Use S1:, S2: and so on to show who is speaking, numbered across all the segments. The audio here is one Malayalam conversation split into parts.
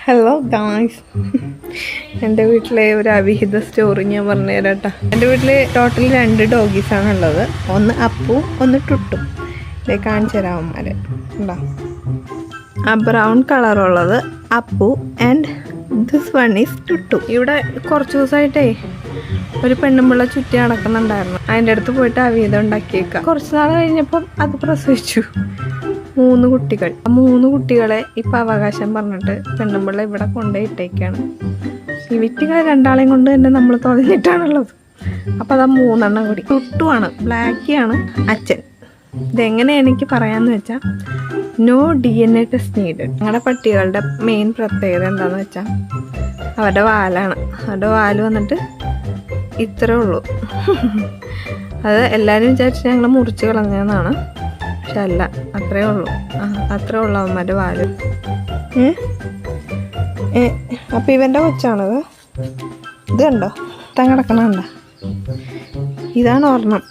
S1: ഹലോ ഗായ്സ്, എൻ്റെ വീട്ടിലെ ഒരു അവിഹിത സ്റ്റോറി ഞാൻ പറഞ്ഞുതരാം കേട്ടോ. എൻ്റെ വീട്ടിൽ ടോട്ടൽ 2 ഡോഗീസാണ് ഉള്ളത്. ഒന്ന് അപ്പു, ഒന്ന് ടുട്ടും. ഇതേ കാണിച്ചു തരാവന്മാർ ഉണ്ടോ. ആ ബ്രൗൺ കളറുള്ളത് Appu and this one is Tuttu. ഇവിടെ കുറച്ച് ദിവസമായിട്ടേ ഒരു പെണ്ണുമ്പിള്ള ചുറ്റി നടക്കുന്നുണ്ടായിരുന്നു. അതിൻ്റെ അടുത്ത് പോയിട്ട് അവിഹിതം ഉണ്ടാക്കിയേക്കാം. കുറച്ച് നാൾ കഴിഞ്ഞപ്പം അത് പ്രസവിച്ചു 3 കുട്ടികൾ. ആ 3 കുട്ടികളെ ഇപ്പം അവകാശം പറഞ്ഞിട്ട് പെണ്ണുമ്പിള്ള ഇവിടെ കൊണ്ടുപോയിട്ടേക്കാണ്. ഈ വിറ്റുകളെ 2 കൊണ്ട് തന്നെ നമ്മൾ തുഴഞ്ഞിട്ടാണുള്ളത്. അപ്പം അതാ 3 കൂടി. ടുട്ടുവാണ്, ബ്ലാക്കിയാണ് അച്ഛൻ. ഇതെങ്ങനെയാണ് എനിക്ക് പറയാമെന്ന് വെച്ചാൽ നോ DNA ടെസ്റ്റ് നീഡ്. ഞങ്ങളുടെ പട്ടികളുടെ മെയിൻ പ്രത്യേകത എന്താണെന്ന് വെച്ചാൽ അവരുടെ വാലാണ്. അവരുടെ വാല് വന്നിട്ട് ഇത്രേ ഉള്ളൂ. അത് എല്ലാവരും വിചാരിച്ച് ഞങ്ങൾ മുറിച്ച് കളഞ്ഞതെന്നാണ്. പക്ഷെ അല്ല, അത്രേ ഉള്ളൂ. അത്രേ ഉള്ളൂ അവന്മാരുടെ വാല്. അപ്പം ഇവൻ്റെ കൊച്ചാണത്. ഇത് കണ്ടോ, കിടക്കണണ്ട. ഇതാണ് ഒരെണ്ണം.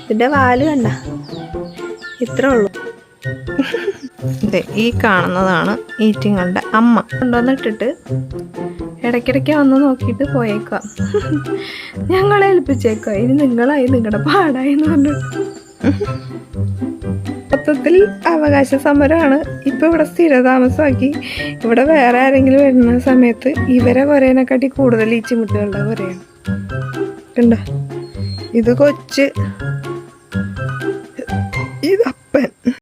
S1: ഇതിൻ്റെ വാല് കണ്ട, ഇത്രേ ഉള്ളൂ. അതെ, ഈ കാണുന്നതാണ് ഈറ്റിങ്ങളുടെ അമ്മ. കൊണ്ടുവന്നിട്ടിട്ട് ഇടയ്ക്കിടയ്ക്ക് വന്ന് നോക്കിയിട്ട് പോയേക്കുക. ഞങ്ങളെ ഏൽപ്പിച്ചേക്കുക. ഇനി നിങ്ങളായി, നിങ്ങളുടെ പാടായി എന്ന് പറഞ്ഞിട്ട്. മൊത്തത്തിൽ അവകാശ സമരമാണ്. ഇപ്പം ഇവിടെ സ്ഥിരതാമസമാക്കി. ഇവിടെ വേറെ ആരെങ്കിലും വരുന്ന സമയത്ത് ഇവരെ കുറേനെക്കാട്ടി കൂടുതൽ ഈ ചിമുട്ടുകളുടെ കുറയാണ്. കണ്ടോ, ഇത് കൊച്ച്, ഇതപ്പൻ.